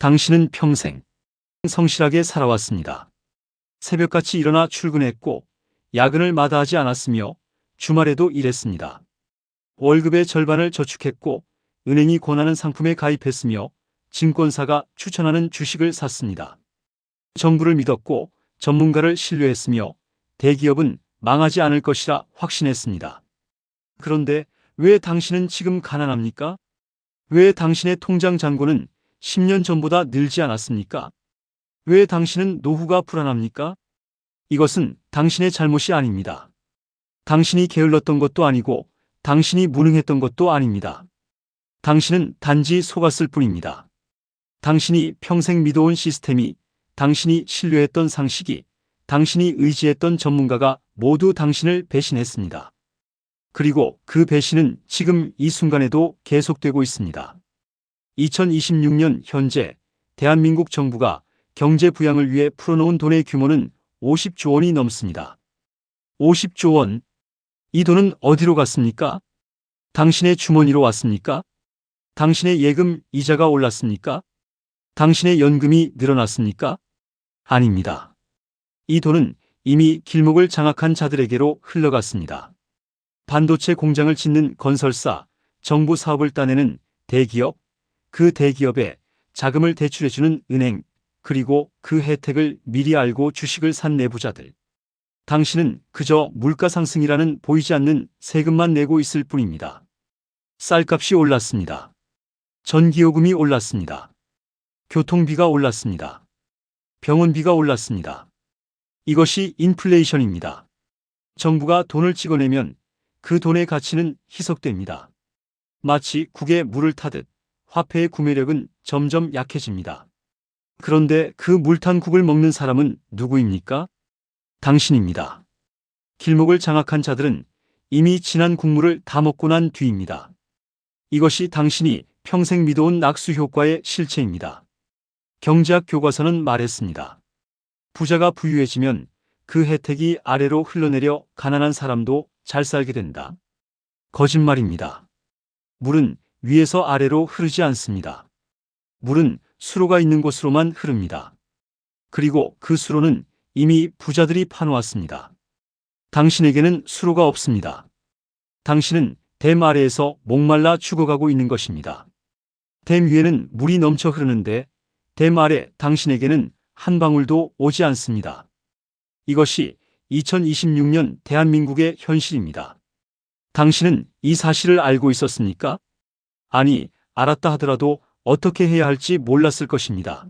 당신은 평생 성실하게 살아왔습니다. 새벽같이 일어나 출근했고 야근을 마다하지 않았으며 주말에도 일했습니다. 월급의 절반을 저축했고 은행이 권하는 상품에 가입했으며 증권사가 추천하는 주식을 샀습니다. 정부를 믿었고 전문가를 신뢰했으며 대기업은 망하지 않을 것이라 확신했습니다. 그런데 왜 당신은 지금 가난합니까? 왜 당신의 통장 잔고는 10년 전보다 늘지 않았습니까? 왜 당신은 노후가 불안합니까? 이것은 당신의 잘못이 아닙니다. 당신이 게을렀던 것도 아니고 당신이 무능했던 것도 아닙니다. 당신은 단지 속았을 뿐입니다. 당신이 평생 믿어온 시스템이, 당신이 신뢰했던 상식이, 당신이 의지했던 전문가가 모두 당신을 배신했습니다. 그리고 그 배신은 지금 이 순간에도 계속되고 있습니다. 2026년 현재 대한민국 정부가 경제 부양을 위해 풀어놓은 돈의 규모는 50조 원이 넘습니다. 50조 원. 이 돈은 어디로 갔습니까? 당신의 주머니로 왔습니까? 당신의 예금 이자가 올랐습니까? 당신의 연금이 늘어났습니까? 아닙니다. 이 돈은 이미 길목을 장악한 자들에게로 흘러갔습니다. 반도체 공장을 짓는 건설사, 정부 사업을 따내는 대기업, 그 대기업에 자금을 대출해주는 은행, 그리고 그 혜택을 미리 알고 주식을 산 내부자들. 당신은 그저 물가 상승이라는 보이지 않는 세금만 내고 있을 뿐입니다. 쌀값이 올랐습니다. 전기요금이 올랐습니다. 교통비가 올랐습니다. 병원비가 올랐습니다. 이것이 인플레이션입니다. 정부가 돈을 찍어내면 그 돈의 가치는 희석됩니다. 마치 국에 물을 타듯 화폐의 구매력은 점점 약해집니다. 그런데 그 물탄 국을 먹는 사람은 누구입니까? 당신입니다. 길목을 장악한 자들은 이미 진한 국물을 다 먹고 난 뒤입니다. 이것이 당신이 평생 믿어온 낙수 효과의 실체입니다. 경제학 교과서는 말했습니다. 부자가 부유해지면 그 혜택이 아래로 흘러내려 가난한 사람도 잘 살게 된다. 거짓말입니다. 물은 위에서 아래로 흐르지 않습니다. 물은 수로가 있는 곳으로만 흐릅니다. 그리고 그 수로는 이미 부자들이 파놓았습니다. 당신에게는 수로가 없습니다. 당신은 댐 아래에서 목말라 죽어가고 있는 것입니다. 댐 위에는 물이 넘쳐 흐르는데 댐 아래 당신에게는 한 방울도 오지 않습니다. 이것이 2026년 대한민국의 현실입니다. 당신은 이 사실을 알고 있었습니까? 아니, 알았다 하더라도 어떻게 해야 할지 몰랐을 것입니다.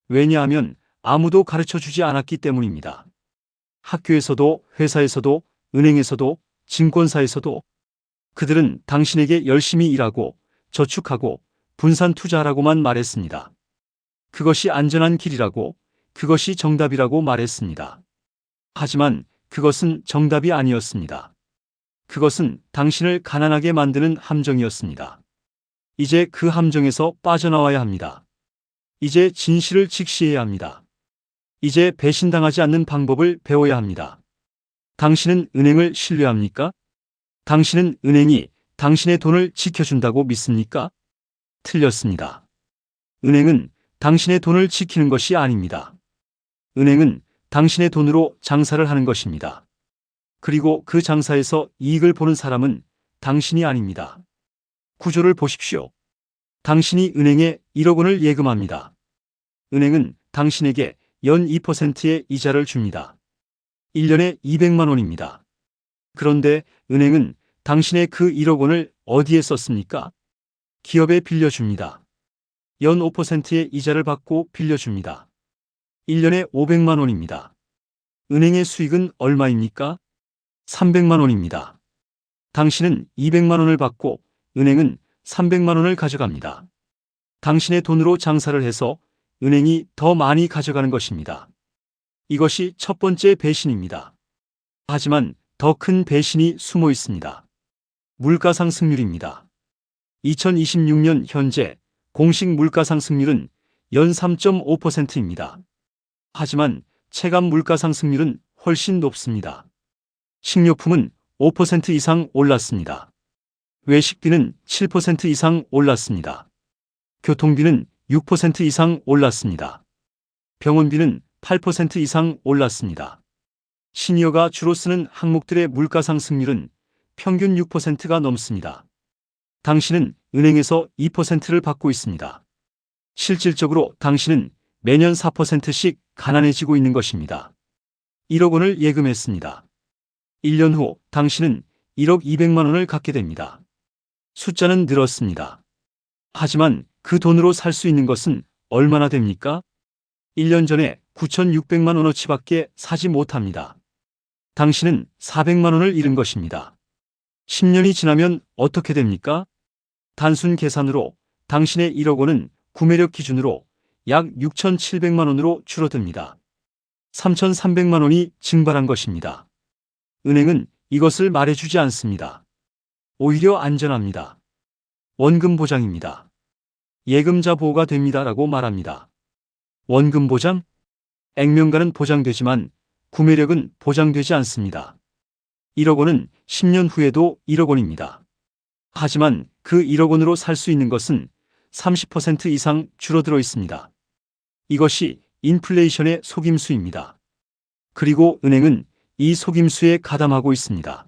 왜냐하면 아무도 가르쳐 주지 않았기 때문입니다. 학교에서도, 회사에서도, 은행에서도, 증권사에서도 그들은 당신에게 열심히 일하고 저축하고 분산 투자하라고만 말했습니다. 그것이 안전한 길이라고, 그것이 정답이라고 말했습니다. 하지만 그것은 정답이 아니었습니다. 그것은 당신을 가난하게 만드는 함정이었습니다. 이제 그 함정에서 빠져나와야 합니다. 이제 진실을 직시해야 합니다. 이제 배신당하지 않는 방법을 배워야 합니다. 당신은 은행을 신뢰합니까? 당신은 은행이 당신의 돈을 지켜준다고 믿습니까? 틀렸습니다. 은행은 당신의 돈을 지키는 것이 아닙니다. 은행은 당신의 돈으로 장사를 하는 것입니다. 그리고 그 장사에서 이익을 보는 사람은 당신이 아닙니다. 구조를 보십시오. 당신이 은행에 1억 원을 예금합니다. 은행은 당신에게 연 2%의 이자를 줍니다. 1년에 200만 원입니다. 그런데 은행은 당신의 그 1억 원을 어디에 썼습니까? 기업에 빌려줍니다. 연 5%의 이자를 받고 빌려줍니다. 1년에 500만 원입니다. 은행의 수익은 얼마입니까? 300만 원입니다. 당신은 200만 원을 받고 은행은 300만 원을 가져갑니다. 당신의 돈으로 장사를 해서 은행이 더 많이 가져가는 것입니다. 이것이 첫 번째 배신입니다. 하지만 더 큰 배신이 숨어 있습니다. 물가 상승률입니다. 2026년 현재 공식 물가 상승률은 연 3.5%입니다. 하지만 체감 물가 상승률은 훨씬 높습니다. 식료품은 5% 이상 올랐습니다. 외식비는 7% 이상 올랐습니다. 교통비는 6% 이상 올랐습니다. 병원비는 8% 이상 올랐습니다. 시니어가 주로 쓰는 항목들의 물가 상승률은 평균 6%가 넘습니다. 당신은 은행에서 2%를 받고 있습니다. 실질적으로 당신은 매년 4%씩 가난해지고 있는 것입니다. 1억 원을 예금했습니다. 1년 후 당신은 1억 200만 원을 갖게 됩니다. 숫자는 늘었습니다. 하지만 그 돈으로 살 수 있는 것은 얼마나 됩니까? 1년 전에 9,600만 원어치밖에 사지 못합니다. 당신은 400만 원을 잃은 것입니다. 10년이 지나면 어떻게 됩니까? 단순 계산으로 당신의 1억 원은 구매력 기준으로 약 6,700만 원으로 줄어듭니다. 3,300만 원이 증발한 것입니다. 은행은 이것을 말해주지 않습니다. 오히려 안전합니다. 원금 보장입니다. 예금자 보호가 됩니다라고 말합니다. 원금 보장? 액면가는 보장되지만 구매력은 보장되지 않습니다. 1억 원은 10년 후에도 1억 원입니다. 하지만 그 1억 원으로 살 수 있는 것은 30% 이상 줄어들어 있습니다. 이것이 인플레이션의 속임수입니다. 그리고 은행은 이 속임수에 가담하고 있습니다.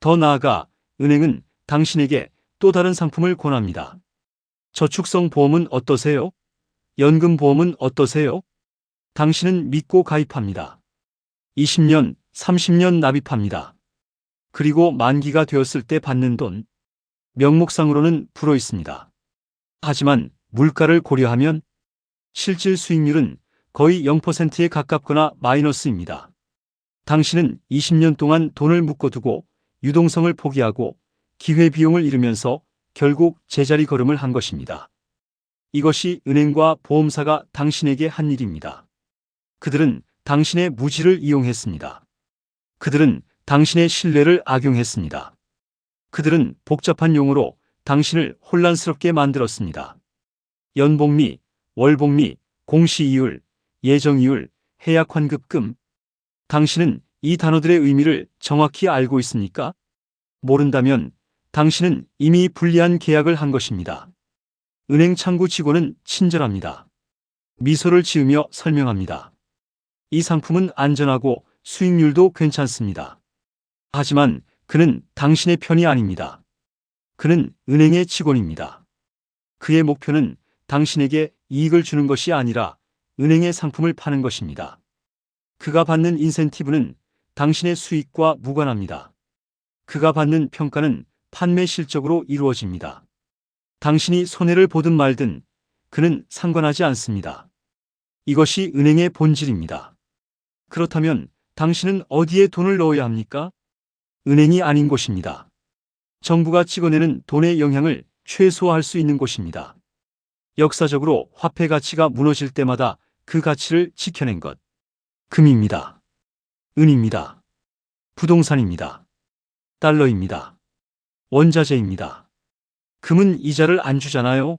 더 나아가 은행은 당신에게 또 다른 상품을 권합니다. 저축성 보험은 어떠세요? 연금 보험은 어떠세요? 당신은 믿고 가입합니다. 20년, 30년 납입합니다. 그리고 만기가 되었을 때 받는 돈, 명목상으로는 불어 있습니다. 하지만 물가를 고려하면 실질 수익률은 거의 0%에 가깝거나 마이너스입니다. 당신은 20년 동안 돈을 묶어두고 유동성을 포기하고 기회비용을 잃으면서 결국 제자리 걸음을 한 것입니다. 이것이 은행과 보험사가 당신에게 한 일입니다. 그들은 당신의 무지를 이용했습니다. 그들은 당신의 신뢰를 악용했습니다. 그들은 복잡한 용어로 당신을 혼란스럽게 만들었습니다. 연복리, 월복리, 공시이율, 예정이율, 해약환급금. 당신은 이 단어들의 의미를 정확히 알고 있습니까? 모른다면 당신은 이미 불리한 계약을 한 것입니다. 은행 창구 직원은 친절합니다. 미소를 지으며 설명합니다. 이 상품은 안전하고 수익률도 괜찮습니다. 하지만 그는 당신의 편이 아닙니다. 그는 은행의 직원입니다. 그의 목표는 당신에게 이익을 주는 것이 아니라 은행의 상품을 파는 것입니다. 그가 받는 인센티브는 당신의 수익과 무관합니다. 그가 받는 평가는 판매 실적으로 이루어집니다. 당신이 손해를 보든 말든 그는 상관하지 않습니다. 이것이 은행의 본질입니다. 그렇다면 당신은 어디에 돈을 넣어야 합니까? 은행이 아닌 곳입니다. 정부가 찍어내는 돈의 영향을 최소화할 수 있는 곳입니다. 역사적으로 화폐 가치가 무너질 때마다 그 가치를 지켜낸 것. 금입니다. 은입니다. 부동산입니다. 달러입니다. 원자재입니다. 금은 이자를 안 주잖아요?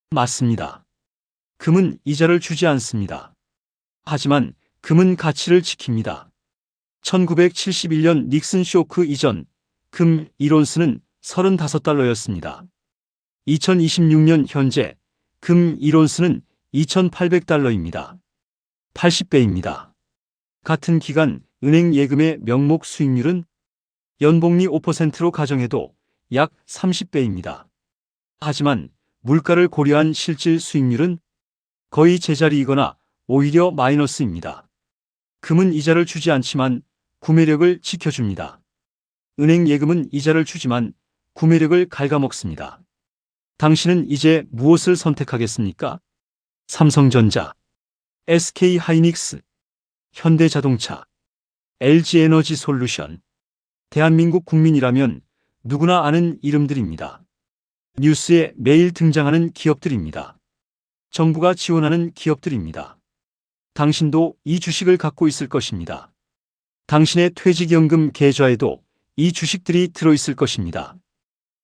맞습니다. 금은 이자를 주지 않습니다. 하지만 금은 가치를 지킵니다. 1971년 닉슨 쇼크 이전 금 1온스는 35달러였습니다. 2026년 현재 금 1온스는 2,800달러입니다. 80배입니다. 같은 기간 은행 예금의 명목 수익률은 연복리 5%로 가정해도 약 30배입니다. 하지만 물가를 고려한 실질 수익률은 거의 제자리이거나 오히려 마이너스입니다. 금은 이자를 주지 않지만 구매력을 지켜줍니다. 은행 예금은 이자를 주지만 구매력을 갉아먹습니다. 당신은 이제 무엇을 선택하겠습니까? 삼성전자, SK하이닉스, 현대자동차, LG에너지솔루션. 대한민국 국민이라면 누구나 아는 이름들입니다. 뉴스에 매일 등장하는 기업들입니다. 정부가 지원하는 기업들입니다. 당신도 이 주식을 갖고 있을 것입니다. 당신의 퇴직연금 계좌에도 이 주식들이 들어있을 것입니다.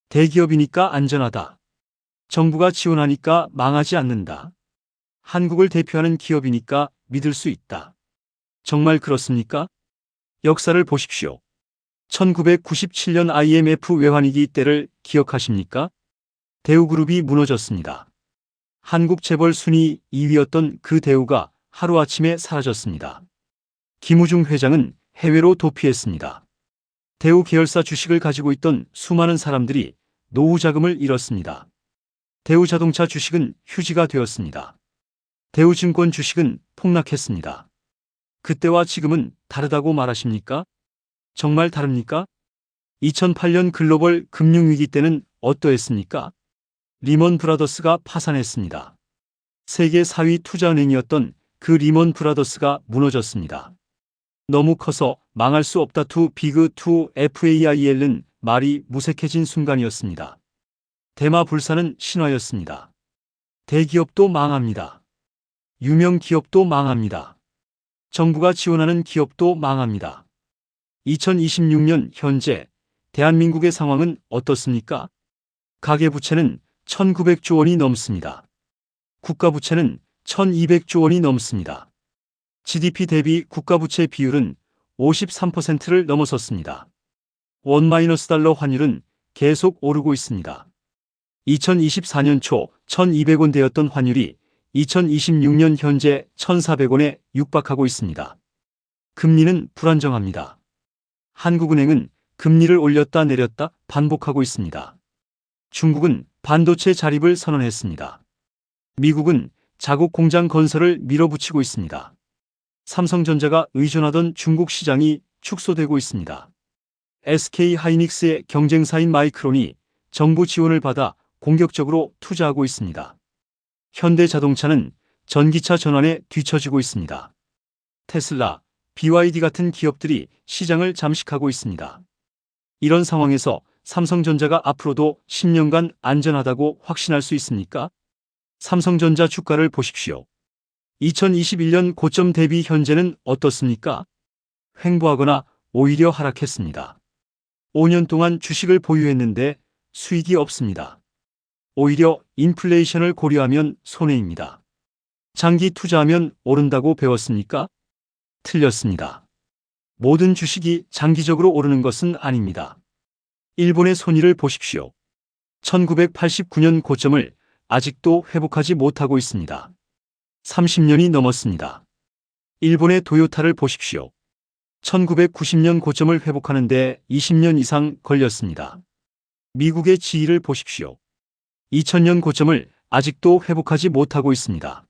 대기업이니까 안전하다. 정부가 지원하니까 망하지 않는다. 한국을 대표하는 기업이니까 믿을 수 있다. 정말 그렇습니까? 역사를 보십시오. 1997년 IMF 외환위기 때를 기억하십니까? 대우그룹이 무너졌습니다. 한국 재벌 순위 2위였던 그 대우가 하루아침에 사라졌습니다. 김우중 회장은 해외로 도피했습니다. 대우 계열사 주식을 가지고 있던 수많은 사람들이 노후 자금을 잃었습니다. 대우자동차 주식은 휴지가 되었습니다. 대우증권 주식은 폭락했습니다. 그때와 지금은 다르다고 말하십니까? 정말 다릅니까? 2008년 글로벌 금융위기 때는 어떠했습니까? 리먼 브라더스가 파산했습니다. 세계 4위 투자은행이었던 그 리먼 브라더스가 무너졌습니다. 너무 커서 망할 수 없다 투 비그 투 FAIL은 말이 무색해진 순간이었습니다. 대마불사는 신화였습니다. 대기업도 망합니다. 유명 기업도 망합니다. 정부가 지원하는 기업도 망합니다. 2026년 현재 대한민국의 상황은 어떻습니까? 가계부채는 1900조 원이 넘습니다. 국가부채는 1200조 원이 넘습니다. GDP 대비 국가부채 비율은 53%를 넘어섰습니다. 원-달러 환율은 계속 오르고 있습니다. 2024년 초 1200원대였던 환율이 2026년 현재 1400원에 육박하고 있습니다. 금리는 불안정합니다. 한국은행은 금리를 올렸다 내렸다 반복하고 있습니다. 중국은 반도체 자립을 선언했습니다. 미국은 자국 공장 건설을 밀어붙이고 있습니다. 삼성전자가 의존하던 중국 시장이 축소되고 있습니다. SK하이닉스의 경쟁사인 마이크론이 정부 지원을 받아 공격적으로 투자하고 있습니다. 현대자동차는 전기차 전환에 뒤처지고 있습니다. 테슬라, BYD 같은 기업들이 시장을 잠식하고 있습니다. 이런 상황에서 삼성전자가 앞으로도 10년간 안전하다고 확신할 수 있습니까? 삼성전자 주가를 보십시오. 2021년 고점 대비 현재는 어떻습니까? 횡보하거나 오히려 하락했습니다. 5년 동안 주식을 보유했는데 수익이 없습니다. 오히려 인플레이션을 고려하면 손해입니다. 장기 투자하면 오른다고 배웠습니까? 틀렸습니다. 모든 주식이 장기적으로 오르는 것은 아닙니다. 일본의 소니를 보십시오. 1989년 고점을 아직도 회복하지 못하고 있습니다. 30년이 넘었습니다. 일본의 도요타를 보십시오. 1990년 고점을 회복하는 데 20년 이상 걸렸습니다. 미국의 GE를 보십시오. 2000년 고점을 아직도 회복하지 못하고 있습니다.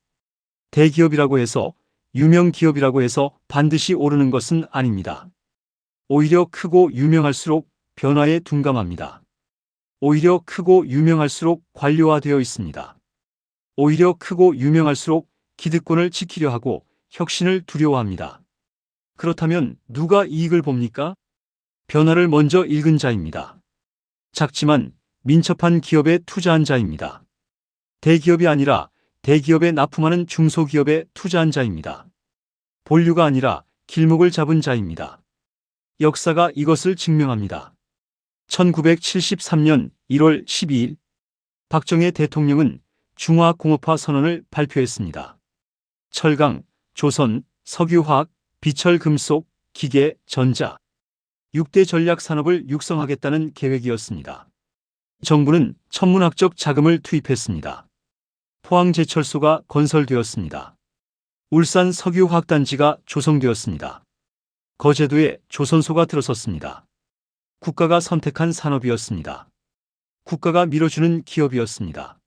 대기업이라고 해서 유명 기업이라고 해서 반드시 오르는 것은 아닙니다. 오히려 크고 유명할수록 변화에 둔감합니다. 오히려 크고 유명할수록 관료화되어 있습니다. 오히려 크고 유명할수록 기득권을 지키려 하고 혁신을 두려워합니다. 그렇다면 누가 이익을 봅니까? 변화를 먼저 읽은 자입니다. 작지만 민첩한 기업에 투자한 자입니다. 대기업이 아니라 대기업에 납품하는 중소기업에 투자한 자입니다. 본류가 아니라 길목을 잡은 자입니다. 역사가 이것을 증명합니다. 1973년 1월 12일 박정희 대통령은 중화공업화 선언을 발표했습니다. 철강, 조선, 석유화학, 비철금속, 기계, 전자 6대 전략 산업을 육성하겠다는 계획이었습니다. 정부는 천문학적 자금을 투입했습니다. 포항제철소가 건설되었습니다. 울산 석유화학단지가 조성되었습니다. 거제도에 조선소가 들어섰습니다. 국가가 선택한 산업이었습니다. 국가가 밀어주는 기업이었습니다.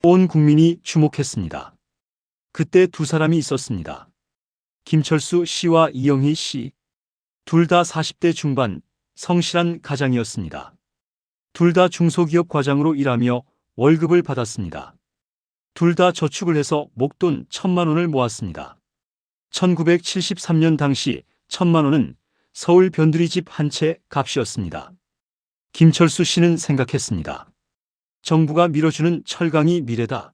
온 국민이 주목했습니다. 그때 두 사람이 있었습니다. 김철수 씨와 이영희 씨. 둘 다 40대 중반, 성실한 가장이었습니다. 둘 다 중소기업 과장으로 일하며 월급을 받았습니다. 둘 다 저축을 해서 목돈 1000만 원을 모았습니다. 1973년 당시 1000만 원은 서울 변두리 집 한 채 값이었습니다. 김철수 씨는 생각했습니다. 정부가 밀어주는 철강이 미래다.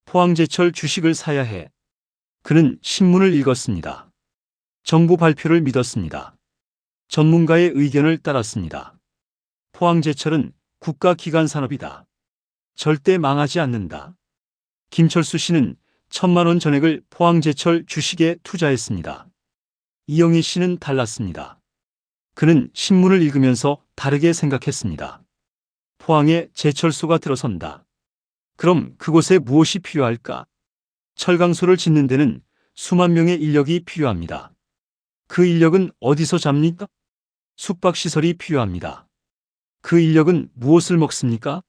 포항제철 주식을 사야 해. 그는 신문을 읽었습니다. 정부 발표를 믿었습니다. 전문가의 의견을 따랐습니다. 포항제철은 국가기관 산업이다. 절대 망하지 않는다. 김철수 씨는 1000만 원 전액을 포항제철 주식에 투자했습니다. 이영희 씨는 달랐습니다. 그는 신문을 읽으면서 다르게 생각했습니다. 포항에 제철소가 들어선다. 그럼 그곳에 무엇이 필요할까? 철강소를 짓는 데는 수만 명의 인력이 필요합니다. 그 인력은 어디서 잡니까? 숙박시설이 필요합니다. 그 인력은 무엇을 먹습니까?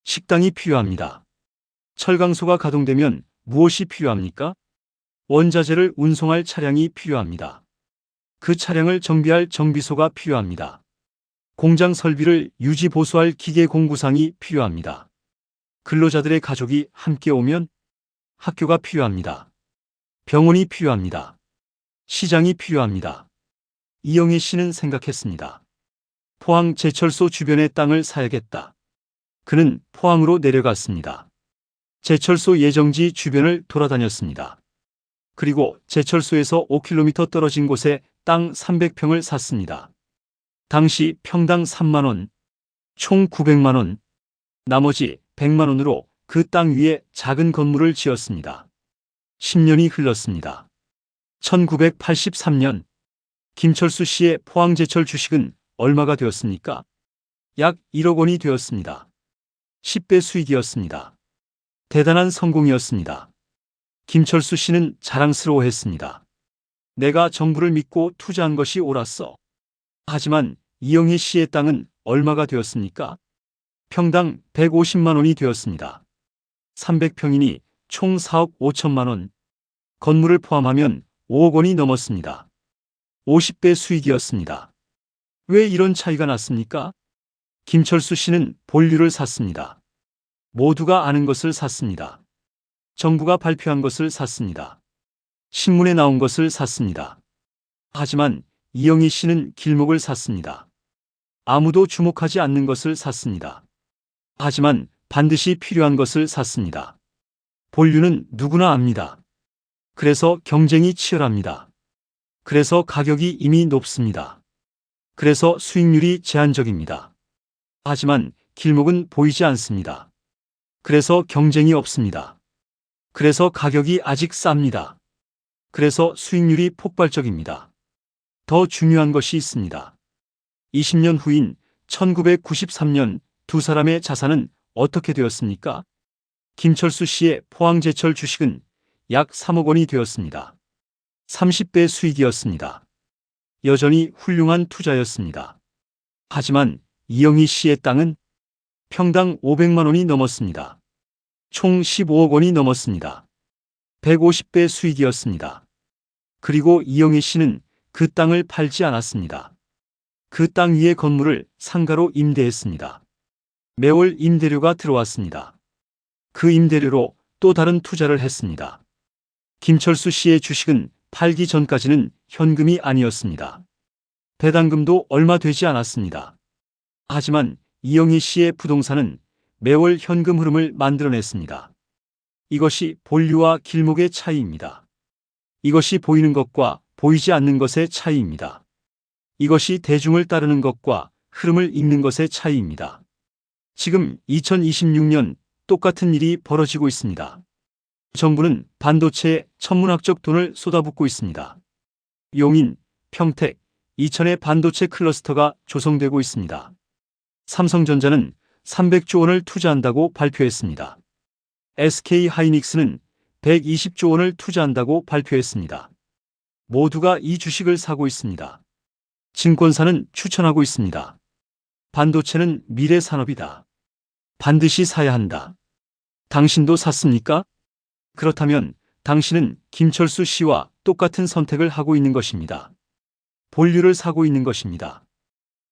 식당이 필요합니다. 철강소가 가동되면 무엇이 필요합니까? 원자재를 운송할 차량이 필요합니다. 그 차량을 정비할 정비소가 필요합니다. 공장 설비를 유지 보수할 기계 공구상이 필요합니다. 근로자들의 가족이 함께 오면 학교가 필요합니다. 병원이 필요합니다. 시장이 필요합니다. 이영애 씨는 생각했습니다. 포항 제철소 주변의 땅을 사야겠다. 그는 포항으로 내려갔습니다. 제철소 예정지 주변을 돌아다녔습니다. 그리고 제철소에서 5km 떨어진 곳에 땅 300평을 샀습니다. 당시 평당 3만 원, 총 900만 원, 나머지 100만 원으로 그 땅 위에 작은 건물을 지었습니다. 10년이 흘렀습니다. 1983년 김철수 씨의 포항제철 주식은 얼마가 되었습니까? 약 1억 원이 되었습니다. 10배 수익이었습니다. 대단한 성공이었습니다. 김철수 씨는 자랑스러워했습니다. 내가 정부를 믿고 투자한 것이 옳았어. 하지만 이영희 씨의 땅은 얼마가 되었습니까? 평당 150만 원이 되었습니다. 300평이니 총 4억 5천만 원. 건물을 포함하면 5억 원이 넘었습니다. 50배 수익이었습니다. 왜 이런 차이가 났습니까? 김철수 씨는 본류를 샀습니다. 모두가 아는 것을 샀습니다. 정부가 발표한 것을 샀습니다. 신문에 나온 것을 샀습니다. 하지만 이영희 씨는 길목을 샀습니다. 아무도 주목하지 않는 것을 샀습니다. 하지만 반드시 필요한 것을 샀습니다. 본류는 누구나 압니다. 그래서 경쟁이 치열합니다. 그래서 가격이 이미 높습니다. 그래서 수익률이 제한적입니다. 하지만 길목은 보이지 않습니다. 그래서 경쟁이 없습니다. 그래서 가격이 아직 쌉니다. 그래서 수익률이 폭발적입니다. 더 중요한 것이 있습니다. 20년 후인 1993년 두 사람의 자산은 어떻게 되었습니까? 김철수 씨의 포항제철 주식은 약 3억 원이 되었습니다. 30배 수익이었습니다. 여전히 훌륭한 투자였습니다. 하지만 이영희 씨의 땅은 평당 500만 원이 넘었습니다. 총 15억 원이 넘었습니다. 150배 수익이었습니다. 그리고 이영희 씨는 그 땅을 팔지 않았습니다. 그 땅 위의 건물을 상가로 임대했습니다. 매월 임대료가 들어왔습니다. 그 임대료로 또 다른 투자를 했습니다. 김철수 씨의 주식은 팔기 전까지는 현금이 아니었습니다. 배당금도 얼마 되지 않았습니다. 하지만 이영희 씨의 부동산은 매월 현금 흐름을 만들어냈습니다. 이것이 본류와 길목의 차이입니다. 이것이 보이는 것과 보이지 않는 것의 차이입니다. 이것이 대중을 따르는 것과 흐름을 읽는 것의 차이입니다. 지금 2026년 똑같은 일이 벌어지고 있습니다. 정부는 반도체에 천문학적 돈을 쏟아붓고 있습니다. 용인, 평택, 이천의 반도체 클러스터가 조성되고 있습니다. 삼성전자는 300조 원을 투자한다고 발표했습니다. SK하이닉스는 120조 원을 투자한다고 발표했습니다. 모두가 이 주식을 사고 있습니다. 증권사는 추천하고 있습니다. 반도체는 미래 산업이다. 반드시 사야 한다. 당신도 샀습니까? 그렇다면 당신은 김철수 씨와 똑같은 선택을 하고 있는 것입니다. 본류를 사고 있는 것입니다.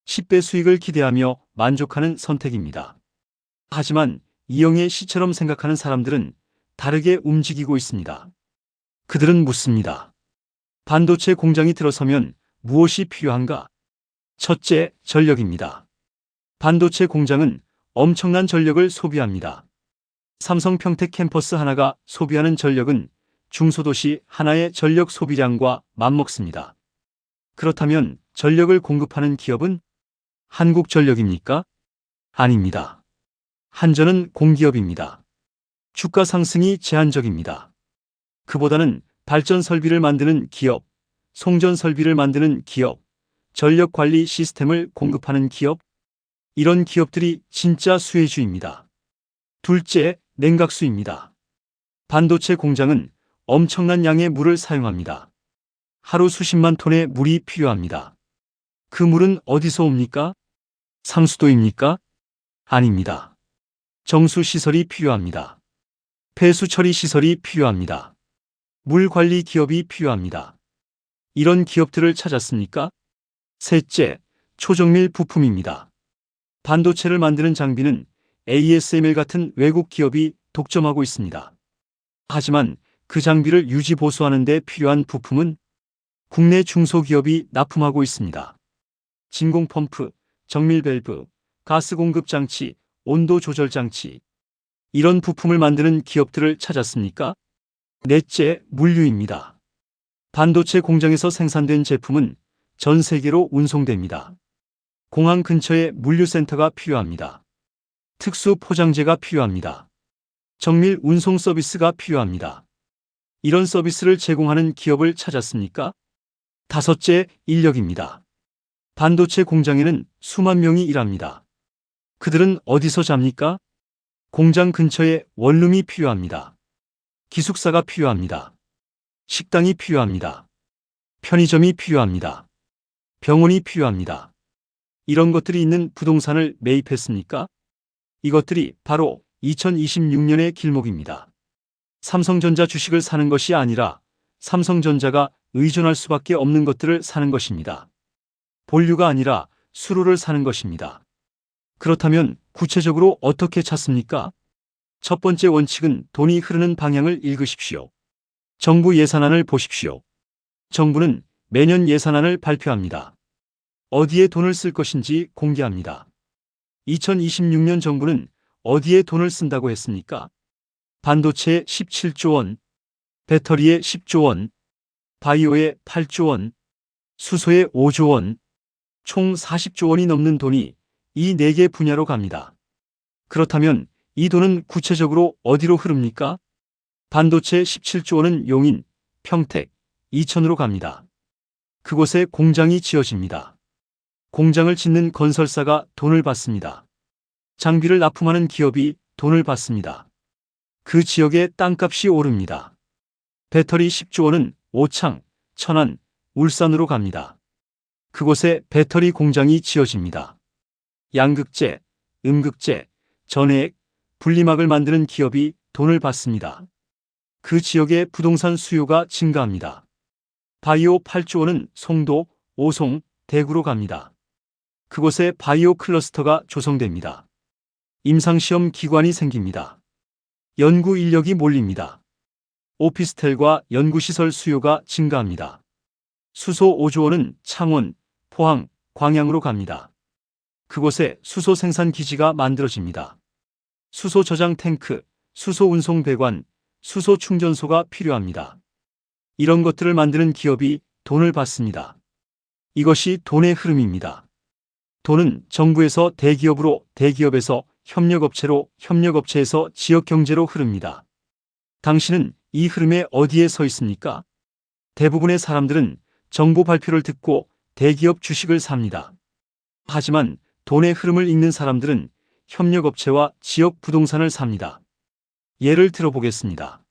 10배 수익을 기대하며 만족하는 선택입니다. 하지만 이영애 씨처럼 생각하는 사람들은 다르게 움직이고 있습니다. 그들은 묻습니다. 반도체 공장이 들어서면 무엇이 필요한가? 첫째, 전력입니다. 반도체 공장은 엄청난 전력을 소비합니다. 삼성 평택 캠퍼스 하나가 소비하는 전력은 중소도시 하나의 전력 소비량과 맞먹습니다. 그렇다면 전력을 공급하는 기업은 한국전력입니까? 아닙니다. 한전은 공기업입니다. 주가 상승이 제한적입니다. 그보다는 발전 설비를 만드는 기업, 송전 설비를 만드는 기업, 전력 관리 시스템을 공급하는 기업, 이런 기업들이 진짜 수혜주입니다. 둘째, 냉각수입니다. 반도체 공장은 엄청난 양의 물을 사용합니다. 하루 수십만 톤의 물이 필요합니다. 그 물은 어디서 옵니까? 상수도입니까? 아닙니다. 정수 시설이 필요합니다. 폐수 처리 시설이 필요합니다. 물 관리 기업이 필요합니다. 이런 기업들을 찾았습니까? 셋째, 초정밀 부품입니다. 반도체를 만드는 장비는 ASML 같은 외국 기업이 독점하고 있습니다. 하지만 그 장비를 유지 보수하는 데 필요한 부품은 국내 중소기업이 납품하고 있습니다. 진공 펌프, 정밀 밸브, 가스 공급 장치, 온도 조절 장치. 이런 부품을 만드는 기업들을 찾았습니까? 넷째, 물류입니다. 반도체 공장에서 생산된 제품은 전 세계로 운송됩니다. 공항 근처에 물류센터가 필요합니다. 특수 포장재가 필요합니다. 정밀 운송 서비스가 필요합니다. 이런 서비스를 제공하는 기업을 찾았습니까? 다섯째, 인력입니다. 반도체 공장에는 수만 명이 일합니다. 그들은 어디서 잡니까? 공장 근처에 원룸이 필요합니다. 기숙사가 필요합니다. 식당이 필요합니다. 편의점이 필요합니다. 병원이 필요합니다. 이런 것들이 있는 부동산을 매입했습니까? 이것들이 바로 2026년의 길목입니다. 삼성전자 주식을 사는 것이 아니라 삼성전자가 의존할 수밖에 없는 것들을 사는 것입니다. 본류가 아니라 수로를 사는 것입니다. 그렇다면 구체적으로 어떻게 찾습니까? 첫 번째 원칙은 돈이 흐르는 방향을 읽으십시오. 정부 예산안을 보십시오. 정부는 매년 예산안을 발표합니다. 어디에 돈을 쓸 것인지 공개합니다. 2026년 정부는 어디에 돈을 쓴다고 했습니까? 반도체에 17조 원, 배터리에 10조 원, 바이오에 8조 원, 수소에 5조 원, 총 40조 원이 넘는 돈이 이 4개 분야로 갑니다. 그렇다면 이 돈은 구체적으로 어디로 흐릅니까? 반도체 17조 원은 용인, 평택, 이천으로 갑니다. 그곳에 공장이 지어집니다. 공장을 짓는 건설사가 돈을 받습니다. 장비를 납품하는 기업이 돈을 받습니다. 그 지역의 땅값이 오릅니다. 배터리 10조 원은 오창, 천안, 울산으로 갑니다. 그곳에 배터리 공장이 지어집니다. 양극재, 음극재, 전해액, 분리막을 만드는 기업이 돈을 받습니다. 그 지역의 부동산 수요가 증가합니다. 바이오 8조 원은 송도, 오송, 대구로 갑니다. 그곳에 바이오 클러스터가 조성됩니다. 임상시험 기관이 생깁니다. 연구 인력이 몰립니다. 오피스텔과 연구시설 수요가 증가합니다. 수소 5조 원은 창원, 포항, 광양으로 갑니다. 그곳에 수소 생산 기지가 만들어집니다. 수소 저장 탱크, 수소 운송 배관, 수소 충전소가 필요합니다. 이런 것들을 만드는 기업이 돈을 받습니다. 이것이 돈의 흐름입니다. 돈은 정부에서 대기업으로, 대기업에서 협력업체로, 협력업체에서 지역경제로 흐릅니다. 당신은 이 흐름에 어디에 서 있습니까? 대부분의 사람들은 정부 발표를 듣고 대기업 주식을 삽니다. 하지만 돈의 흐름을 읽는 사람들은 협력업체와 지역 부동산을 삽니다. 예를 들어보겠습니다.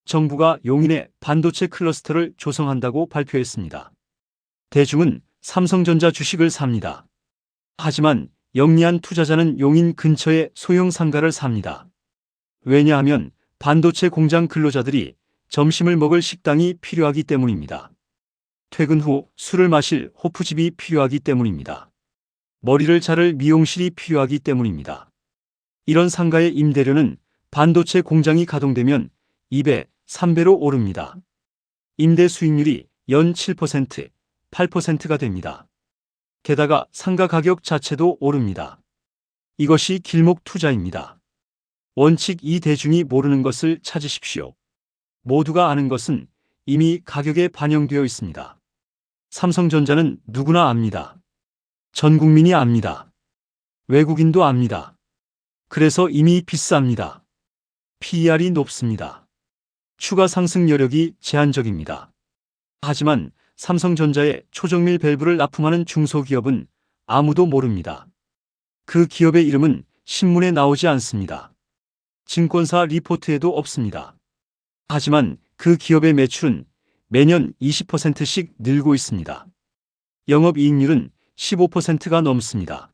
정부가 용인에 반도체 클러스터를 조성한다고 발표했습니다. 대중은 삼성전자 주식을 삽니다. 하지만 영리한 투자자는 용인 근처의 소형 상가를 삽니다. 왜냐하면 반도체 공장 근로자들이 점심을 먹을 식당이 필요하기 때문입니다. 퇴근 후 술을 마실 호프집이 필요하기 때문입니다. 머리를 자를 미용실이 필요하기 때문입니다. 이런 상가의 임대료는 반도체 공장이 가동되면 2배, 3배로 오릅니다. 임대 수익률이 연 7%, 8%가 됩니다. 게다가 상가 가격 자체도 오릅니다. 이것이 길목 투자입니다. 원칙 2 대중이 모르는 것을 찾으십시오. 모두가 아는 것은 이미 가격에 반영되어 있습니다. 삼성전자는 누구나 압니다. 전 국민이 압니다. 외국인도 압니다. 그래서 이미 비쌉니다. PER이 높습니다. 추가 상승 여력이 제한적입니다. 하지만 삼성전자의 초정밀 밸브를 납품하는 중소기업은 아무도 모릅니다. 그 기업의 이름은 신문에 나오지 않습니다. 증권사 리포트에도 없습니다. 하지만 그 기업의 매출은 매년 20%씩 늘고 있습니다. 영업이익률은 15%가 넘습니다.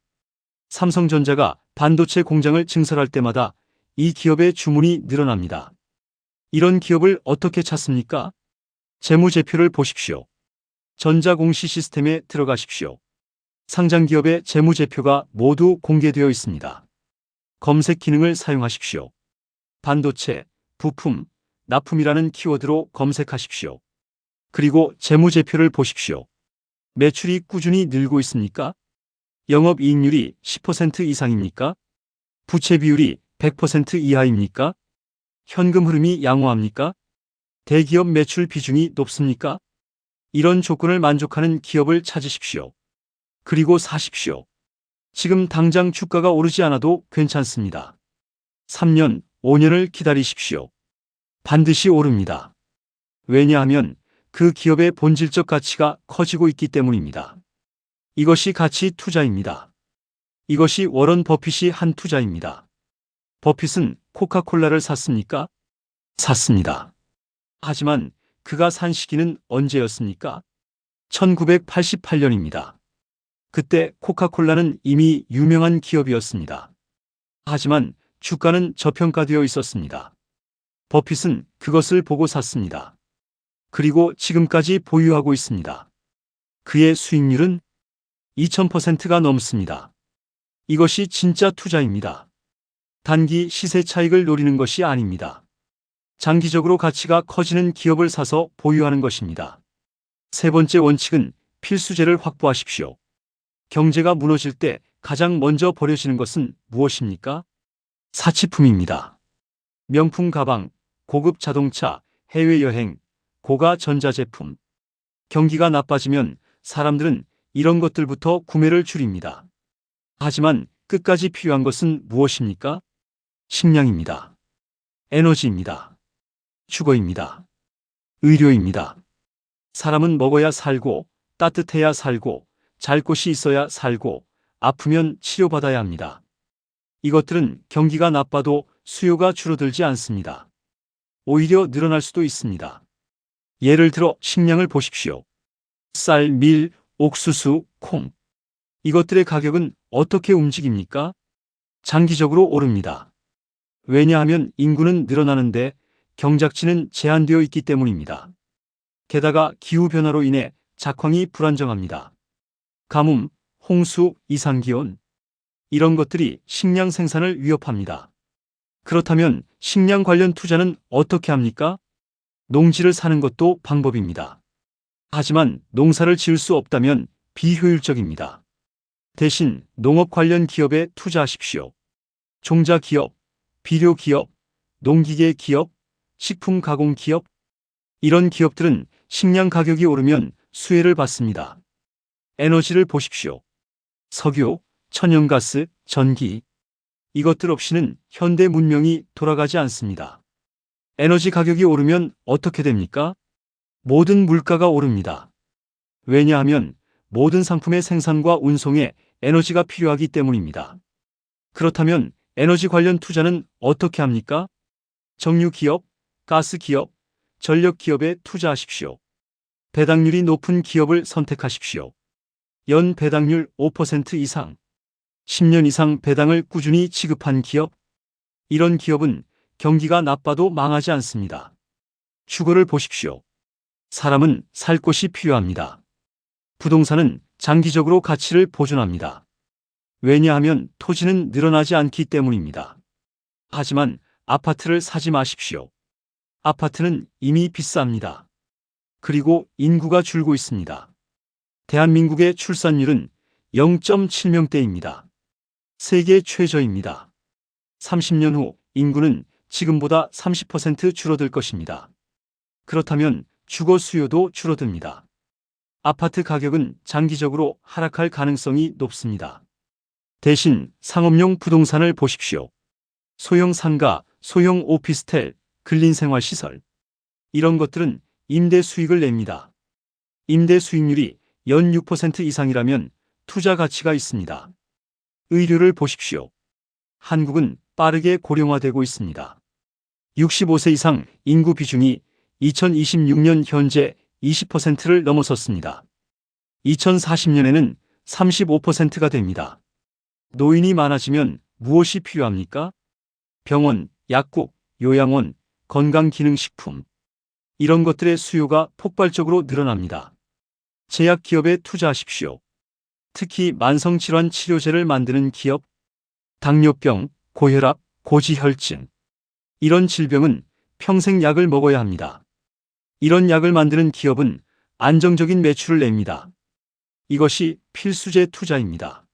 삼성전자가 반도체 공장을 증설할 때마다 이 기업의 주문이 늘어납니다. 이런 기업을 어떻게 찾습니까? 재무제표를 보십시오. 전자공시 시스템에 들어가십시오. 상장 기업의 재무제표가 모두 공개되어 있습니다. 검색 기능을 사용하십시오. 반도체, 부품, 납품이라는 키워드로 검색하십시오. 그리고 재무제표를 보십시오. 매출이 꾸준히 늘고 있습니까? 영업이익률이 10% 이상입니까? 부채 비율이 100% 이하입니까? 현금 흐름이 양호합니까? 대기업 매출 비중이 높습니까? 이런 조건을 만족하는 기업을 찾으십시오. 그리고 사십시오. 지금 당장 주가가 오르지 않아도 괜찮습니다. 3년, 5년을 기다리십시오. 반드시 오릅니다. 왜냐하면 그 기업의 본질적 가치가 커지고 있기 때문입니다. 이것이 가치 투자입니다. 이것이 워런 버핏이 한 투자입니다. 버핏은 코카콜라를 샀습니까? 샀습니다. 하지만 그가 산 시기는 언제였습니까? 1988년입니다. 그때 코카콜라는 이미 유명한 기업이었습니다. 하지만 주가는 저평가되어 있었습니다. 버핏은 그것을 보고 샀습니다. 그리고 지금까지 보유하고 있습니다. 그의 수익률은 2000%가 넘습니다. 이것이 진짜 투자입니다. 단기 시세 차익을 노리는 것이 아닙니다. 장기적으로 가치가 커지는 기업을 사서 보유하는 것입니다. 세 번째 원칙은 필수재를 확보하십시오. 경제가 무너질 때 가장 먼저 버려지는 것은 무엇입니까? 사치품입니다. 명품 가방, 고급 자동차, 해외여행, 고가 전자제품. 경기가 나빠지면 사람들은 이런 것들부터 구매를 줄입니다. 하지만 끝까지 필요한 것은 무엇입니까? 식량입니다. 에너지입니다. 주거입니다. 의료입니다. 사람은 먹어야 살고, 따뜻해야 살고, 잘 곳이 있어야 살고, 아프면 치료받아야 합니다. 이것들은 경기가 나빠도 수요가 줄어들지 않습니다. 오히려 늘어날 수도 있습니다. 예를 들어 식량을 보십시오. 쌀, 밀, 옥수수, 콩. 이것들의 가격은 어떻게 움직입니까? 장기적으로 오릅니다. 왜냐하면 인구는 늘어나는데 경작지는 제한되어 있기 때문입니다. 게다가 기후변화로 인해 작황이 불안정합니다. 가뭄, 홍수, 이상기온. 이런 것들이 식량 생산을 위협합니다. 그렇다면 식량 관련 투자는 어떻게 합니까? 농지를 사는 것도 방법입니다. 하지만 농사를 지을 수 없다면 비효율적입니다. 대신 농업 관련 기업에 투자하십시오. 종자기업, 비료기업, 농기계 기업, 식품 가공 기업. 이런 기업들은 식량 가격이 오르면 수혜를 받습니다. 에너지를 보십시오. 석유, 천연가스, 전기. 이것들 없이는 현대 문명이 돌아가지 않습니다. 에너지 가격이 오르면 어떻게 됩니까? 모든 물가가 오릅니다. 왜냐하면 모든 상품의 생산과 운송에 에너지가 필요하기 때문입니다. 그렇다면 에너지 관련 투자는 어떻게 합니까? 정유기업, 가스기업, 전력기업에 투자하십시오. 배당률이 높은 기업을 선택하십시오. 연 배당률 5% 이상, 10년 이상 배당을 꾸준히 지급한 기업. 이런 기업은 경기가 나빠도 망하지 않습니다. 주거를 보십시오. 사람은 살 곳이 필요합니다. 부동산은 장기적으로 가치를 보존합니다. 왜냐하면 토지는 늘어나지 않기 때문입니다. 하지만 아파트를 사지 마십시오. 아파트는 이미 비쌉니다. 그리고 인구가 줄고 있습니다. 대한민국의 출산율은 0.7명대입니다. 세계 최저입니다. 30년 후 인구는 지금보다 30% 줄어들 것입니다. 그렇다면 주거 수요도 줄어듭니다. 아파트 가격은 장기적으로 하락할 가능성이 높습니다. 대신 상업용 부동산을 보십시오. 소형 상가, 소형 오피스텔, 근린생활시설. 이런 것들은 임대 수익을 냅니다. 임대 수익률이 연 6% 이상이라면 투자 가치가 있습니다. 의료를 보십시오. 한국은 빠르게 고령화되고 있습니다. 65세 이상 인구 비중이 2026년 현재 20%를 넘어섰습니다. 2040년에는 35%가 됩니다. 노인이 많아지면 무엇이 필요합니까? 병원, 약국, 요양원, 건강기능식품. 이런 것들의 수요가 폭발적으로 늘어납니다. 제약기업에 투자하십시오. 특히 만성질환 치료제를 만드는 기업, 당뇨병, 고혈압, 고지혈증. 이런 질병은 평생 약을 먹어야 합니다. 이런 약을 만드는 기업은 안정적인 매출을 냅니다. 이것이 필수제 투자입니다.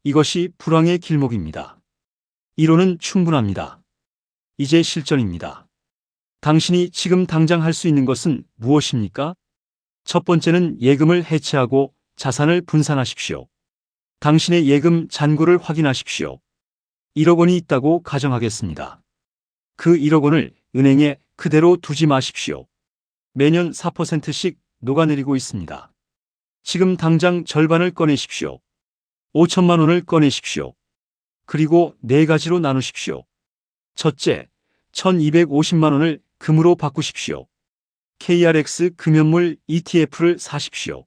이것이 불황의 길목입니다. 이론은 충분합니다. 이제 실전입니다. 당신이 지금 당장 할 수 있는 것은 무엇입니까? 첫 번째는 예금을 해체하고 자산을 분산하십시오. 당신의 예금 잔고를 확인하십시오. 1억 원이 있다고 가정하겠습니다. 그 1억 원을 은행에 그대로 두지 마십시오. 매년 4%씩 녹아내리고 있습니다. 지금 당장 절반을 꺼내십시오. 5천만 원을 꺼내십시오. 그리고 4가지로 나누십시오. 첫째, 1250만 원을 금으로 바꾸십시오. KRX 금연물 ETF를 사십시오.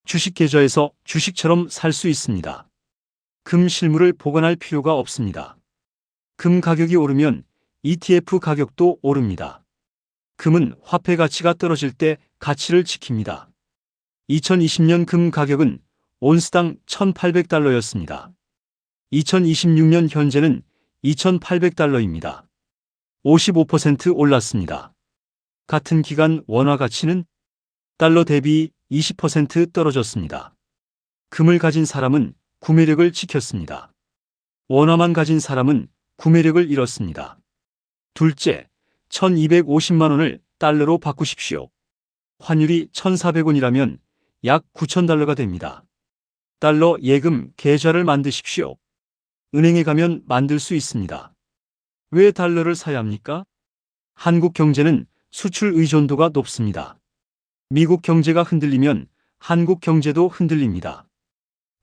주식 계좌에서 주식처럼 살 수 있습니다. 금 실물을 보관할 필요가 없습니다. 금 가격이 오르면 ETF 가격도 오릅니다. 금은 화폐 가치가 떨어질 때 가치를 지킵니다. 2020년 금 가격은 온스당 1,800달러였습니다. 2026년 현재는 2,800달러입니다. 55% 올랐습니다. 같은 기간 원화 가치는 달러 대비 20% 떨어졌습니다. 금을 가진 사람은 구매력을 지켰습니다. 원화만 가진 사람은 구매력을 잃었습니다. 둘째, 1250만 원을 달러로 바꾸십시오. 환율이 1400원이라면 약 9000달러가 됩니다. 달러 예금 계좌를 만드십시오. 은행에 가면 만들 수 있습니다. 왜 달러를 사야 합니까? 한국 경제는 수출 의존도가 높습니다. 미국 경제가 흔들리면 한국 경제도 흔들립니다.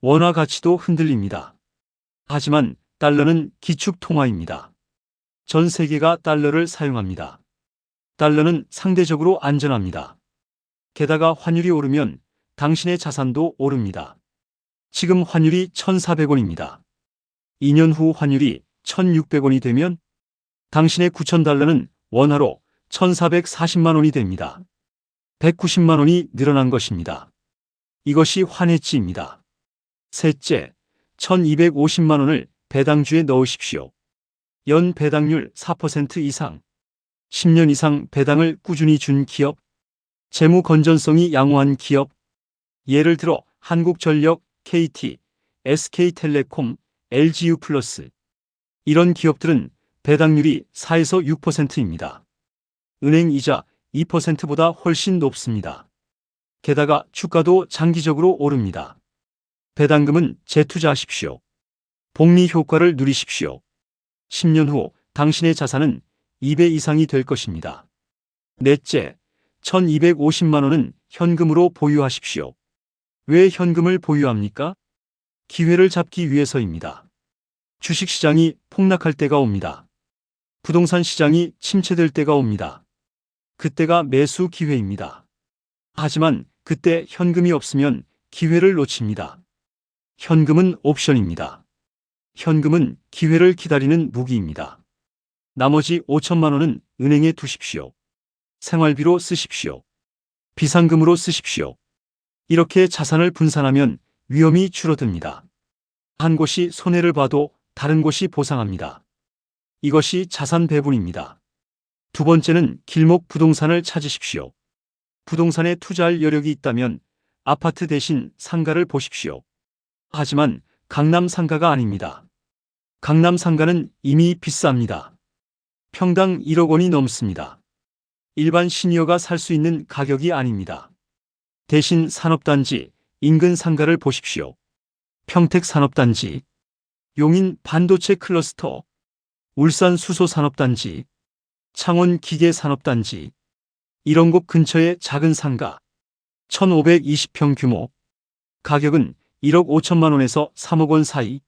원화 가치도 흔들립니다. 하지만 달러는 기축 통화입니다. 전 세계가 달러를 사용합니다. 달러는 상대적으로 안전합니다. 게다가 환율이 오르면 당신의 자산도 오릅니다. 지금 환율이 1,400원입니다. 2년 후 환율이 1,600원이 되면 당신의 9,000달러는 원화로 1,440만 원이 됩니다. 190만 원이 늘어난 것입니다. 이것이 환해지입니다. 셋째, 1,250만 원을 배당주에 넣으십시오. 연 배당률 4% 이상, 10년 이상 배당을 꾸준히 준 기업, 재무 건전성이 양호한 기업, 예를 들어 한국전력, KT, SK텔레콤, LG유플러스. 이런 기업들은 배당률이 4에서 6%입니다. 은행 이자 2%보다 훨씬 높습니다. 게다가 주가도 장기적으로 오릅니다. 배당금은 재투자하십시오. 복리 효과를 누리십시오. 10년 후 당신의 자산은 2배 이상이 될 것입니다. 넷째, 1250만 원은 현금으로 보유하십시오. 왜 현금을 보유합니까? 기회를 잡기 위해서입니다. 주식시장이 폭락할 때가 옵니다. 부동산 시장이 침체될 때가 옵니다. 그때가 매수 기회입니다. 하지만 그때 현금이 없으면 기회를 놓칩니다. 현금은 옵션입니다. 현금은 기회를 기다리는 무기입니다. 나머지 5천만 원은 은행에 두십시오. 생활비로 쓰십시오. 비상금으로 쓰십시오. 이렇게 자산을 분산하면 위험이 줄어듭니다. 한 곳이 손해를 봐도 다른 곳이 보상합니다. 이것이 자산 배분입니다. 두 번째는 길목 부동산을 찾으십시오. 부동산에 투자할 여력이 있다면 아파트 대신 상가를 보십시오. 하지만 강남 상가가 아닙니다. 강남 상가는 이미 비쌉니다. 평당 1억 원이 넘습니다. 일반 시니어가 살 수 있는 가격이 아닙니다. 대신 산업단지, 인근 상가를 보십시오. 평택 산업단지, 용인 반도체 클러스터, 울산 수소 산업단지, 창원 기계 산업단지, 이런 곳 근처의 작은 상가, 1520평 규모, 가격은 1억 5천만 원에서 3억 원 사이,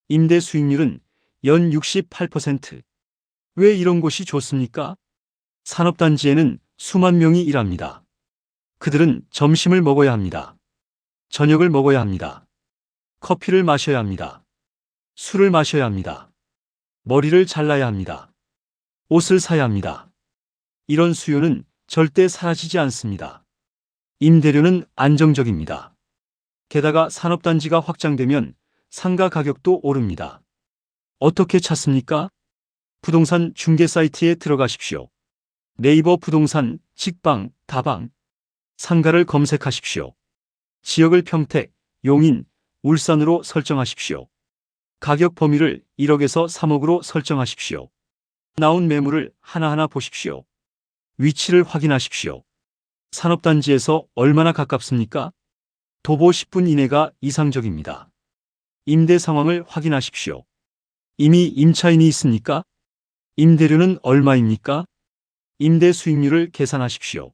임대 수익률은 연 68%. 왜 이런 곳이 좋습니까? 산업단지에는 수만 명이 일합니다. 그들은 점심을 먹어야 합니다. 저녁을 먹어야 합니다. 커피를 마셔야 합니다. 술을 마셔야 합니다. 머리를 잘라야 합니다. 옷을 사야 합니다. 이런 수요는 절대 사라지지 않습니다. 임대료는 안정적입니다. 게다가 산업단지가 확장되면 상가 가격도 오릅니다. 어떻게 찾습니까? 부동산 중개 사이트에 들어가십시오. 네이버 부동산, 직방, 다방, 상가를 검색하십시오. 지역을 평택, 용인, 울산으로 설정하십시오. 가격 범위를 1억에서 3억으로 설정하십시오. 나온 매물을 하나하나 보십시오. 위치를 확인하십시오. 산업단지에서 얼마나 가깝습니까? 도보 10분 이내가 이상적입니다. 임대 상황을 확인하십시오. 이미 임차인이 있습니까? 임대료는 얼마입니까? 임대 수익률을 계산하십시오.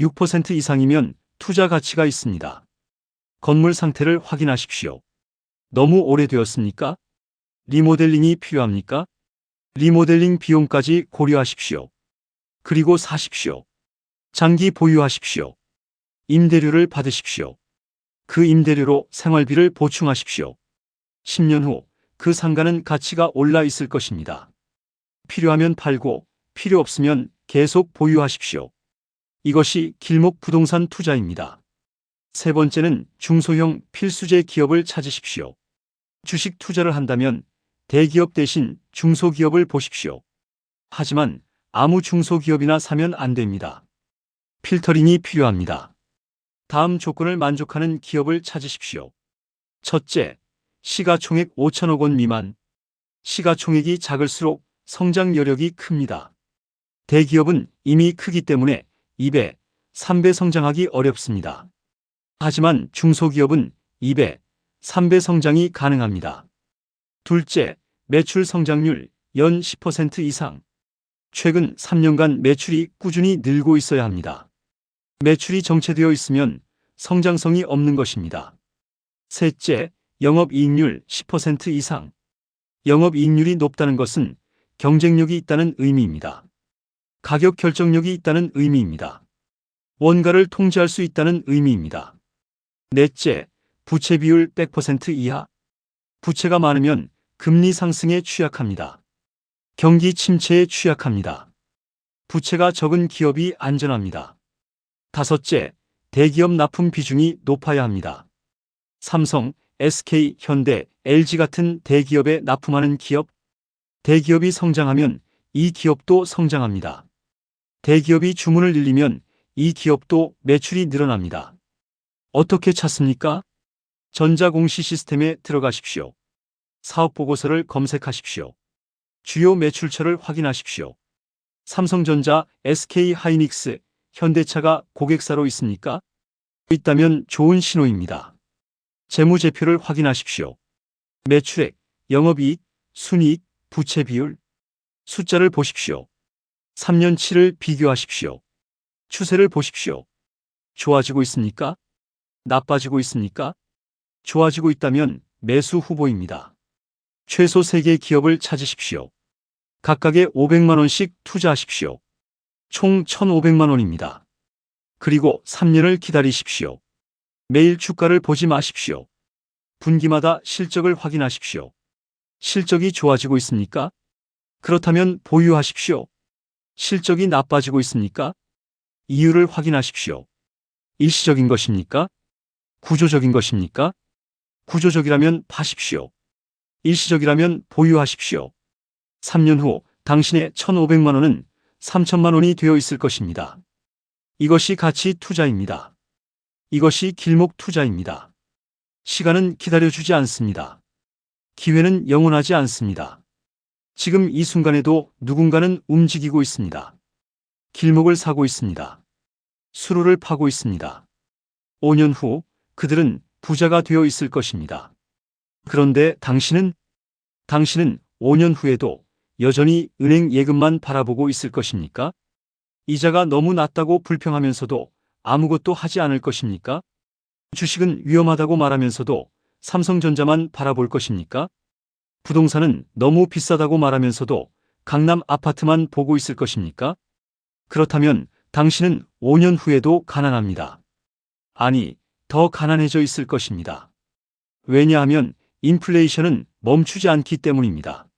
6% 이상이면 투자 가치가 있습니다. 건물 상태를 확인하십시오. 너무 오래되었습니까? 리모델링이 필요합니까? 리모델링 비용까지 고려하십시오. 그리고 사십시오. 장기 보유하십시오. 임대료를 받으십시오. 그 임대료로 생활비를 보충하십시오. 10년 후 그 상가는 가치가 올라 있을 것입니다. 필요하면 팔고 필요 없으면 계속 보유하십시오. 이것이 길목 부동산 투자입니다. 세 번째는 중소형 필수제 기업을 찾으십시오. 주식 투자를 한다면 대기업 대신 중소기업을 보십시오. 하지만 아무 중소기업이나 사면 안 됩니다. 필터링이 필요합니다. 다음 조건을 만족하는 기업을 찾으십시오. 첫째, 시가총액 5천억 원 미만. 시가총액이 작을수록 성장 여력이 큽니다. 대기업은 이미 크기 때문에 2배, 3배 성장하기 어렵습니다. 하지만 중소기업은 2배, 3배 성장이 가능합니다. 둘째, 매출 성장률 연 10% 이상. 최근 3년간 매출이 꾸준히 늘고 있어야 합니다. 매출이 정체되어 있으면 성장성이 없는 것입니다. 셋째, 영업이익률 10% 이상. 영업이익률이 높다는 것은 경쟁력이 있다는 의미입니다. 가격 결정력이 있다는 의미입니다. 원가를 통제할 수 있다는 의미입니다. 넷째, 부채 비율 100% 이하. 부채가 많으면 금리 상승에 취약합니다. 경기 침체에 취약합니다. 부채가 적은 기업이 안전합니다. 다섯째, 대기업 납품 비중이 높아야 합니다. 삼성, SK, 현대, LG 같은 대기업에 납품하는 기업. 대기업이 성장하면 이 기업도 성장합니다. 대기업이 주문을 늘리면 이 기업도 매출이 늘어납니다. 어떻게 찾습니까? 전자공시 시스템에 들어가십시오. 사업보고서를 검색하십시오. 주요 매출처를 확인하십시오. 삼성전자, SK하이닉스, 현대차가 고객사로 있습니까? 있다면 좋은 신호입니다. 재무제표를 확인하십시오. 매출액, 영업이익, 순이익, 부채 비율. 숫자를 보십시오. 3년치를 비교하십시오. 추세를 보십시오. 좋아지고 있습니까? 나빠지고 있습니까? 좋아지고 있다면 매수 후보입니다. 최소 3개 기업을 찾으십시오. 각각에 500만 원씩 투자하십시오. 총 1,500만 원입니다. 그리고 3년을 기다리십시오. 매일 주가를 보지 마십시오. 분기마다 실적을 확인하십시오. 실적이 좋아지고 있습니까? 그렇다면 보유하십시오. 실적이 나빠지고 있습니까? 이유를 확인하십시오. 일시적인 것입니까? 구조적인 것입니까? 구조적이라면 파십시오. 일시적이라면 보유하십시오. 3년 후 당신의 1,500만 원은 3,000만 원이 되어 있을 것입니다. 이것이 가치 투자입니다. 이것이 길목 투자입니다. 시간은 기다려주지 않습니다. 기회는 영원하지 않습니다. 지금 이 순간에도 누군가는 움직이고 있습니다. 길목을 사고 있습니다. 수로를 파고 있습니다. 5년 후 그들은 부자가 되어 있을 것입니다. 그런데 당신은 5년 후에도 여전히 은행 예금만 바라보고 있을 것입니까? 이자가 너무 낮다고 불평하면서도 아무것도 하지 않을 것입니까? 주식은 위험하다고 말하면서도 삼성전자만 바라볼 것입니까? 부동산은 너무 비싸다고 말하면서도 강남 아파트만 보고 있을 것입니까? 그렇다면 당신은 5년 후에도 가난합니다. 아니, 더 가난해져 있을 것입니다. 왜냐하면 인플레이션은 멈추지 않기 때문입니다.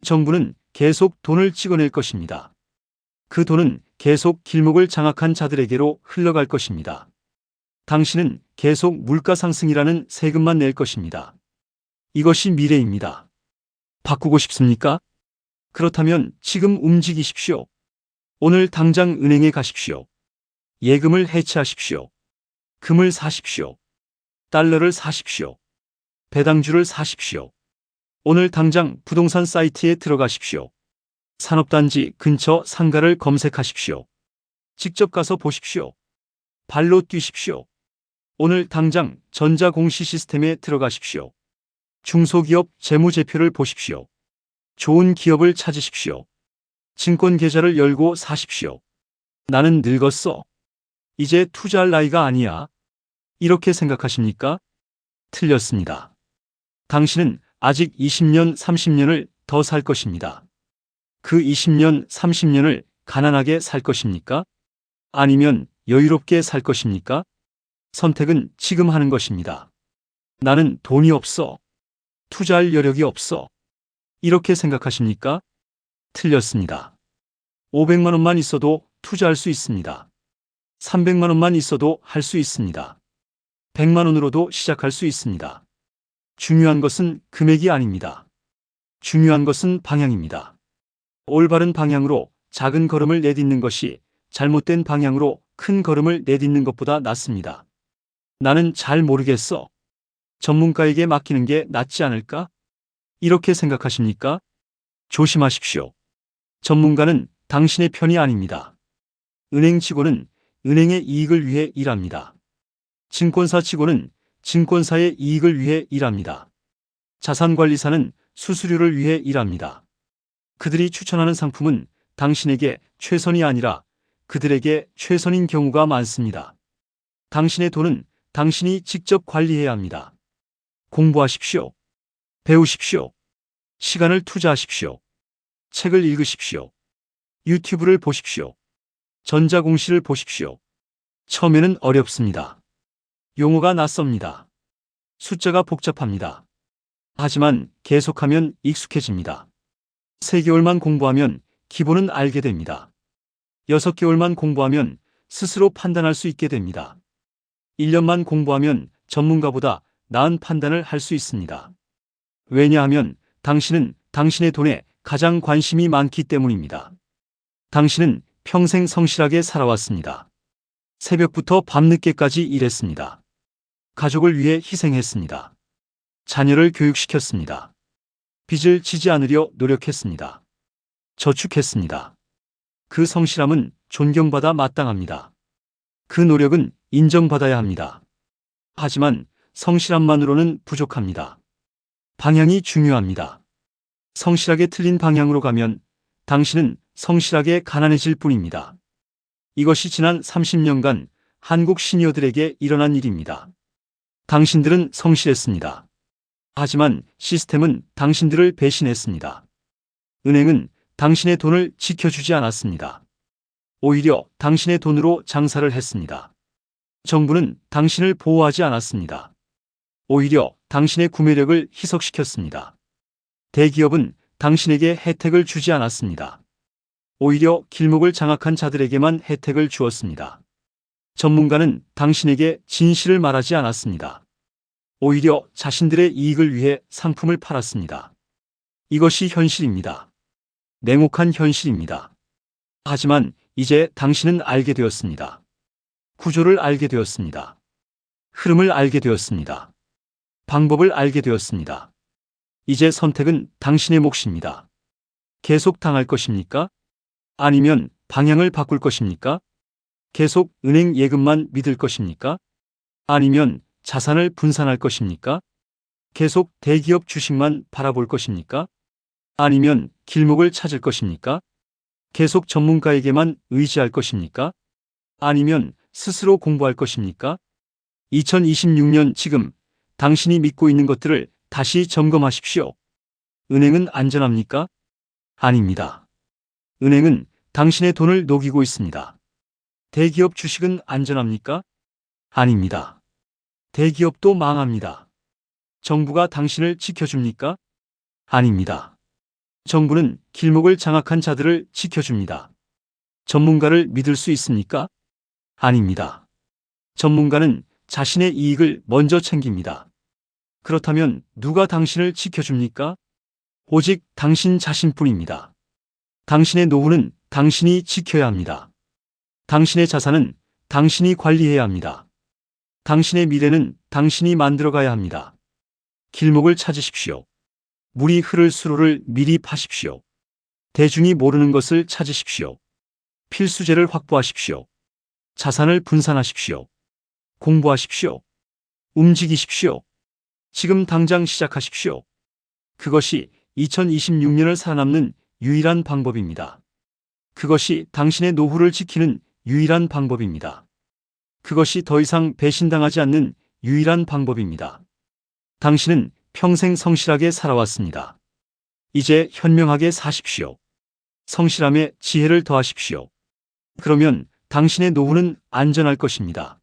정부는 계속 돈을 찍어낼 것입니다. 그 돈은 계속 길목을 장악한 자들에게로 흘러갈 것입니다. 당신은 계속 물가 상승이라는 세금만 낼 것입니다. 이것이 미래입니다. 바꾸고 싶습니까? 그렇다면 지금 움직이십시오. 오늘 당장 은행에 가십시오. 예금을 해체하십시오. 금을 사십시오. 달러를 사십시오. 배당주를 사십시오. 오늘 당장 부동산 사이트에 들어가십시오. 산업단지 근처 상가를 검색하십시오. 직접 가서 보십시오. 발로 뛰십시오. 오늘 당장 전자공시 시스템에 들어가십시오. 중소기업 재무제표를 보십시오. 좋은 기업을 찾으십시오. 증권 계좌를 열고 사십시오. 나는 늙었어. 이제 투자할 나이가 아니야. 이렇게 생각하십니까? 틀렸습니다. 당신은 아직 20년, 30년을 더 살 것입니다. 그 20년, 30년을 가난하게 살 것입니까? 아니면 여유롭게 살 것입니까? 선택은 지금 하는 것입니다. 나는 돈이 없어. 투자할 여력이 없어. 이렇게 생각하십니까? 틀렸습니다. 500만 원만 있어도 투자할 수 있습니다. 300만 원만 있어도 할 수 있습니다. 100만 원으로도 시작할 수 있습니다. 중요한 것은 금액이 아닙니다. 중요한 것은 방향입니다. 올바른 방향으로 작은 걸음을 내딛는 것이 잘못된 방향으로 큰 걸음을 내딛는 것보다 낫습니다. 나는 잘 모르겠어. 전문가에게 맡기는 게 낫지 않을까? 이렇게 생각하십니까? 조심하십시오. 전문가는 당신의 편이 아닙니다. 은행 직원은 은행의 이익을 위해 일합니다. 증권사 직원은 증권사의 이익을 위해 일합니다. 자산관리사는 수수료를 위해 일합니다. 그들이 추천하는 상품은 당신에게 최선이 아니라 그들에게 최선인 경우가 많습니다. 당신의 돈은 당신이 직접 관리해야 합니다. 공부하십시오. 배우십시오. 시간을 투자하십시오. 책을 읽으십시오. 유튜브를 보십시오. 전자공시를 보십시오. 처음에는 어렵습니다. 용어가 낯섭니다. 숫자가 복잡합니다. 하지만 계속하면 익숙해집니다. 3개월만 공부하면 기본은 알게 됩니다. 6개월만 공부하면 스스로 판단할 수 있게 됩니다. 1년만 공부하면 전문가보다 나은 판단을 할 수 있습니다. 왜냐하면 당신은 당신의 돈에 가장 관심이 많기 때문입니다. 당신은 평생 성실하게 살아왔습니다. 새벽부터 밤늦게까지 일했습니다. 가족을 위해 희생했습니다. 자녀를 교육시켰습니다. 빚을 지지 않으려 노력했습니다. 저축했습니다. 그 성실함은 존경받아 마땅합니다. 그 노력은 인정받아야 합니다. 하지만 성실함만으로는 부족합니다. 방향이 중요합니다. 성실하게 틀린 방향으로 가면 당신은 성실하게 가난해질 뿐입니다. 이것이 지난 30년간 한국 시니어들에게 일어난 일입니다. 당신들은 성실했습니다. 하지만 시스템은 당신들을 배신했습니다. 은행은 당신의 돈을 지켜주지 않았습니다. 오히려 당신의 돈으로 장사를 했습니다. 정부는 당신을 보호하지 않았습니다. 오히려 당신의 구매력을 희석시켰습니다. 대기업은 당신에게 혜택을 주지 않았습니다. 오히려 길목을 장악한 자들에게만 혜택을 주었습니다. 전문가는 당신에게 진실을 말하지 않았습니다. 오히려 자신들의 이익을 위해 상품을 팔았습니다. 이것이 현실입니다. 냉혹한 현실입니다. 하지만 이제 당신은 알게 되었습니다. 구조를 알게 되었습니다. 흐름을 알게 되었습니다. 방법을 알게 되었습니다. 이제 선택은 당신의 몫입니다. 계속 당할 것입니까? 아니면 방향을 바꿀 것입니까? 계속 은행 예금만 믿을 것입니까? 아니면 자산을 분산할 것입니까? 계속 대기업 주식만 바라볼 것입니까? 아니면 길목을 찾을 것입니까? 계속 전문가에게만 의지할 것입니까? 아니면 스스로 공부할 것입니까? 2026년 지금 당신이 믿고 있는 것들을 다시 점검하십시오. 은행은 안전합니까? 아닙니다. 은행은 당신의 돈을 녹이고 있습니다. 대기업 주식은 안전합니까? 아닙니다. 대기업도 망합니다. 정부가 당신을 지켜줍니까? 아닙니다. 정부는 길목을 장악한 자들을 지켜줍니다. 전문가를 믿을 수 있습니까? 아닙니다. 전문가는 자신의 이익을 먼저 챙깁니다. 그렇다면 누가 당신을 지켜줍니까? 오직 당신 자신뿐입니다. 당신의 노후는 당신이 지켜야 합니다. 당신의 자산은 당신이 관리해야 합니다. 당신의 미래는 당신이 만들어가야 합니다. 길목을 찾으십시오. 물이 흐를 수로를 미리 파십시오. 대중이 모르는 것을 찾으십시오. 필수재를 확보하십시오. 자산을 분산하십시오. 공부하십시오. 움직이십시오. 지금 당장 시작하십시오. 그것이 2026년을 살아남는 유일한 방법입니다. 그것이 당신의 노후를 지키는 유일한 방법입니다. 그것이 더 이상 배신당하지 않는 유일한 방법입니다. 당신은 평생 성실하게 살아왔습니다. 이제 현명하게 사십시오. 성실함에 지혜를 더하십시오. 그러면 당신의 노후는 안전할 것입니다.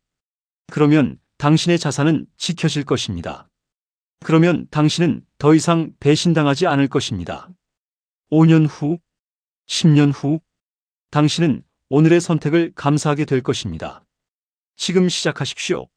그러면 당신의 자산은 지켜질 것입니다. 그러면 당신은 더 이상 배신당하지 않을 것입니다. 5년 후, 10년 후, 당신은 오늘의 선택을 감사하게 될 것입니다. 지금 시작하십시오.